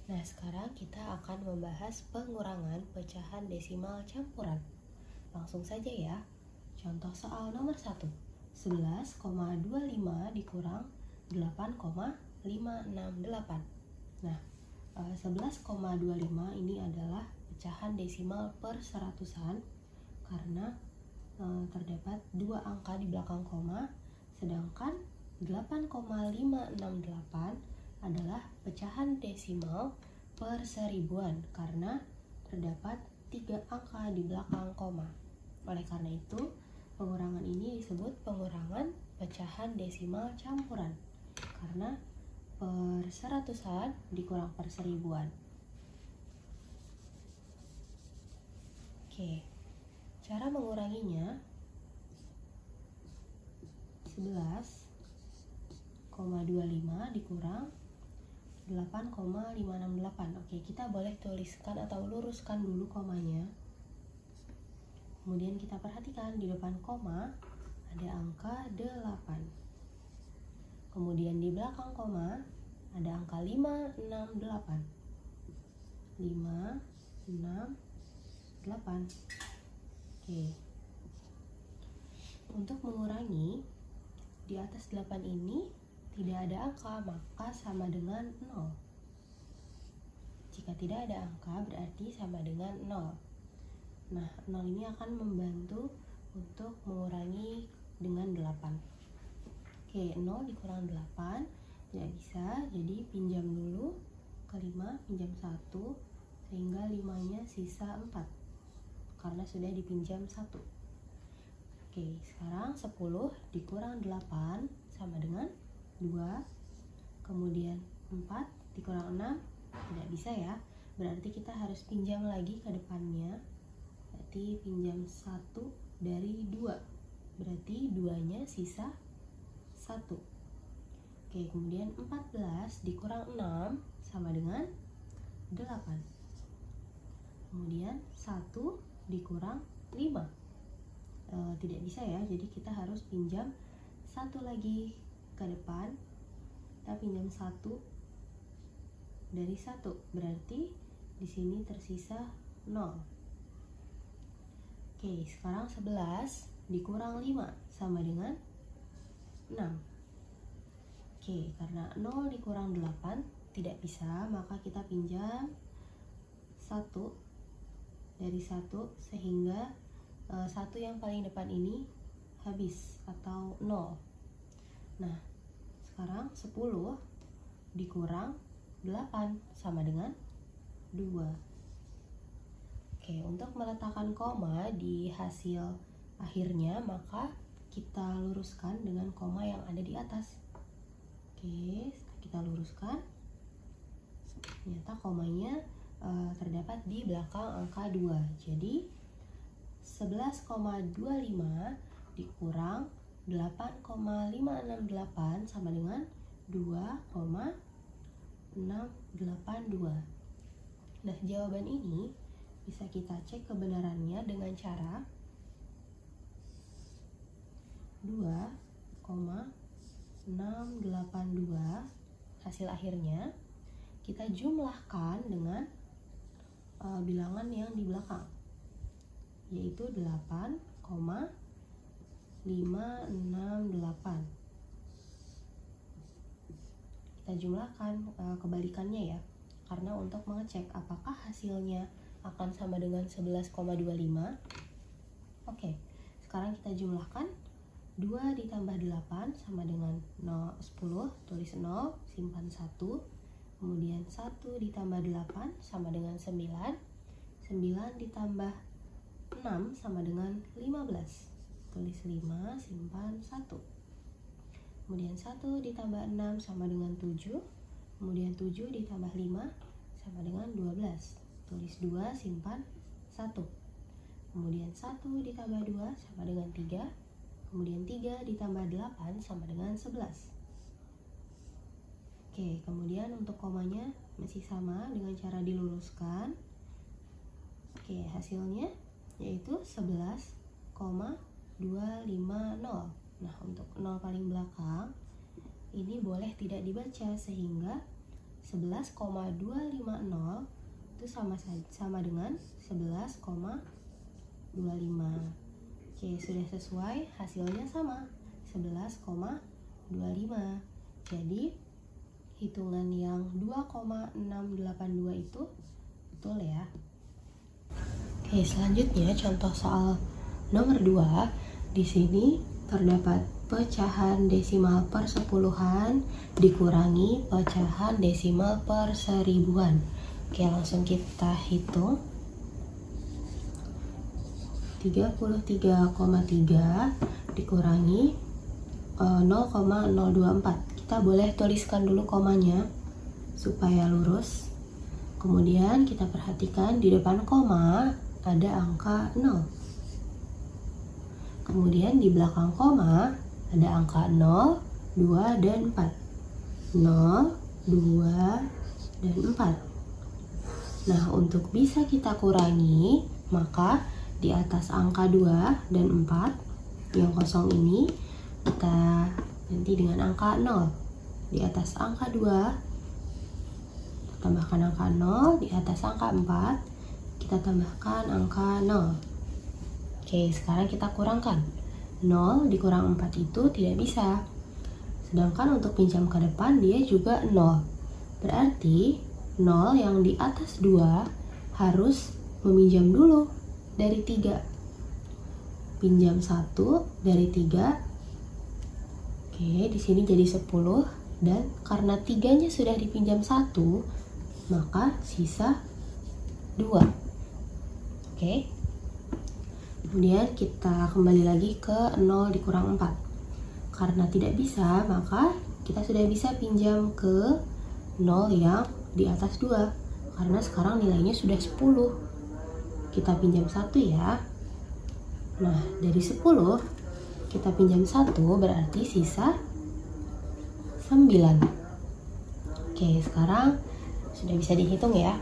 Nah, sekarang kita akan membahas pengurangan pecahan desimal campuran. Langsung saja ya. Contoh soal nomor 1. 11,25 dikurang 8,568. Nah, 11,25 ini adalah pecahan desimal per seratusan karena terdapat dua angka di belakang koma, sedangkan 8,568 adalah pecahan desimal per seribuan karena terdapat 3 angka di belakang koma. Oleh karena itu, pengurangan ini disebut pengurangan pecahan desimal campuran karena per seratusan dikurang per seribuan. Oke, cara menguranginya 11,25 dikurang 8,568. Oke, kita boleh tuliskan atau luruskan dulu komanya. Kemudian kita perhatikan di depan koma ada angka 8. Kemudian di belakang koma ada angka 568. 568. Oke. Untuk mengurangi di atas 8 ini tidak ada angka, maka sama dengan 0. Jika tidak ada angka berarti sama dengan 0. Nah, 0 ini akan membantu untuk mengurangi dengan 8. Oke, 0 dikurang 8 tidak bisa, jadi pinjam dulu ke 5, pinjam 1, sehingga 5-nya sisa 4 karena sudah dipinjam 1. Oke, sekarang 10 dikurang 8 sama dengan 2, kemudian 4 dikurang 6 tidak bisa ya, berarti kita harus pinjam lagi ke depannya, berarti pinjam 1 dari 2, berarti 2-nya sisa 1. Oke, kemudian 14 dikurang 6 sama dengan 8, kemudian 1 dikurang 5 tidak bisa ya, jadi kita harus pinjam 1 lagi ke depan, kita pinjam 1 dari 1, berarti di sini tersisa 0. Oke, sekarang 11 dikurang 5 sama dengan 6. Oke, karena 0 dikurang 8 tidak bisa, maka kita pinjam 1 dari 1 sehingga 1 yang paling depan ini habis atau 0. Nah, sekarang 10 dikurang 8 sama dengan 2. Oke, untuk meletakkan koma di hasil akhirnya, maka kita luruskan dengan koma yang ada di atas. Oke, kita luruskan. Ternyata komanya terdapat di belakang angka 2. Jadi 11,25 dikurang 8,568 sama dengan 2,682. Nah, jawaban ini bisa kita cek kebenarannya dengan cara 2,682 hasil akhirnya kita jumlahkan dengan bilangan yang di belakang, yaitu 8,568. Kita jumlahkan kebalikannya ya, karena untuk mengecek apakah hasilnya akan sama dengan 11,25. Oke, sekarang kita jumlahkan 2 ditambah 8 sama dengan 10, tulis 0, simpan 1, kemudian 1 ditambah 8 sama dengan 9, 9 ditambah 6 sama dengan 15, tulis 5, simpan 1, kemudian 1 ditambah 6 sama dengan 7, kemudian 7 ditambah 5 sama dengan 12, tulis 2, simpan 1, kemudian 1 ditambah 2 sama dengan 3, kemudian 3 ditambah 8 sama dengan 11. Oke, kemudian untuk komanya masih sama dengan cara diluruskan. Oke, hasilnya yaitu 11,250. Nah, untuk 0 paling belakang ini boleh tidak dibaca sehingga 11,250 itu sama dengan 11,25. Oke, sudah sesuai, hasilnya sama, 11,25. Jadi hitungan yang 2,682 itu betul ya. Oke, selanjutnya contoh soal nomor 2. Di sini terdapat pecahan desimal per sepuluhan dikurangi pecahan desimal per seribuan. Oke, langsung kita hitung. 33,3 dikurangi 0,024. Kita boleh tuliskan dulu komanya supaya lurus. Kemudian kita perhatikan di depan koma ada angka 0. Kemudian di belakang koma ada angka 0, 2, dan 4. 0, 2, dan 4. Nah, untuk bisa kita kurangi, maka di atas angka 2 dan 4 yang kosong ini kita ganti dengan angka 0. Di atas angka 2 kita tambahkan angka 0, di atas angka 4 kita tambahkan angka 0. Oke, sekarang kita kurangkan. 0 dikurang 4 itu tidak bisa. Sedangkan untuk pinjam ke depan dia juga 0. Berarti 0 yang di atas 2 harus meminjam dulu dari 3. Pinjam 1 dari 3. Oke, di sini jadi 10, dan karena 3-nya sudah dipinjam 1, maka sisa 2. Oke. Kemudian kita kembali lagi ke 0 dikurang 4. Karena tidak bisa, maka kita sudah bisa pinjam ke 0 yang di atas 2. Karena sekarang nilainya sudah 10. Kita pinjam 1 ya. Nah, dari 10 kita pinjam 1 berarti sisa 9. Oke, sekarang sudah bisa dihitung ya.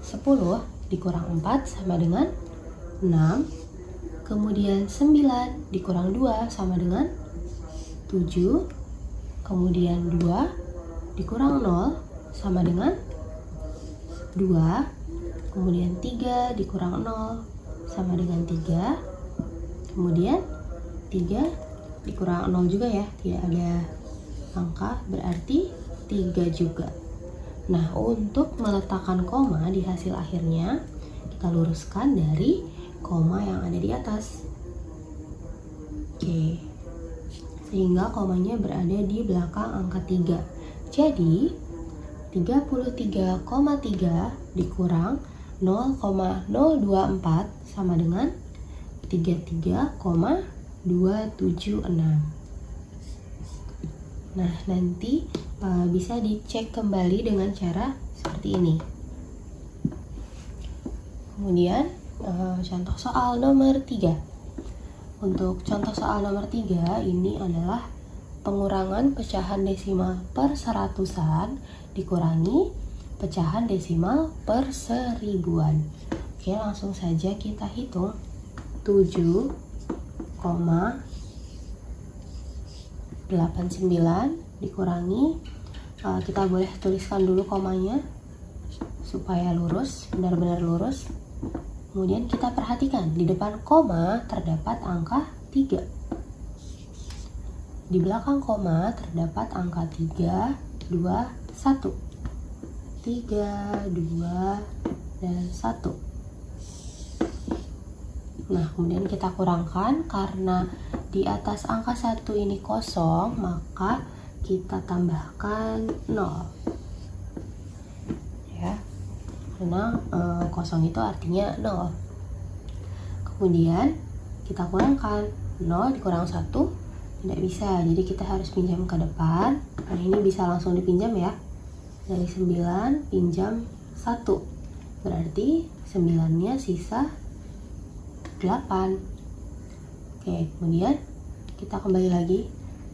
10 dikurang 4 sama dengan 6. Kemudian 9 dikurang 2 sama dengan 7. Kemudian 2 dikurang 0 sama dengan 2. Kemudian 3 dikurang 0 sama dengan 3. Kemudian 3 dikurang 0 juga ya, tidak ada angka, berarti 3 juga. Nah, untuk meletakkan koma di hasil akhirnya, kita luruskan dari koma yang ada di atas. Oke, sehingga komanya berada di belakang angka 3. Jadi 33,3 dikurang 0,024 sama dengan 33,276. Nah, nanti bisa dicek kembali dengan cara seperti ini. Kemudian contoh soal nomor 3. Untuk contoh soal nomor 3 ini adalah pengurangan pecahan desimal per seratusan dikurangi pecahan desimal per seribuan. Oke, langsung saja kita hitung. 7,89 dikurangi, kita boleh tuliskan dulu komanya supaya lurus, benar-benar lurus. Kemudian kita perhatikan di depan koma terdapat angka 3. Di belakang koma terdapat angka 3, 2, 1. 3, 2, dan 1. Nah, kemudian kita kurangkan, karena di atas angka 1 ini kosong, maka kita tambahkan 0. Ya, karena kosong itu artinya 0. Kemudian kita kurangkan, 0 dikurang 1 tidak bisa, jadi kita harus pinjam ke depan. Nah, ini bisa langsung dipinjam ya. Dari 9 pinjam 1, berarti 9-nya sisa 8. Oke, kemudian kita kembali lagi.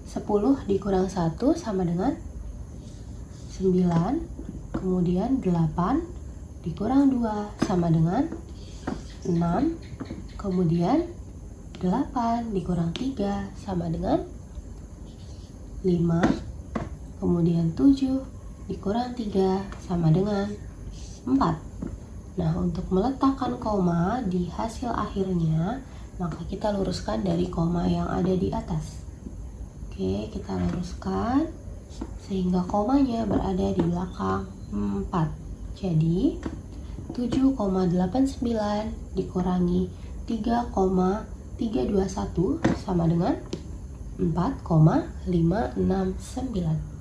10 dikurang 1 sama dengan 9. Kemudian 8 dikurang 2 sama dengan 6. Kemudian 8 dikurang 3 sama dengan 5. Kemudian 7 dikurang 3 sama dengan 4. Nah, untuk meletakkan koma di hasil akhirnya, maka kita luruskan dari koma yang ada di atas. Oke, kita luruskan sehingga komanya berada di belakang 4. Jadi 7,89 dikurangi 3,321 sama dengan 4,569.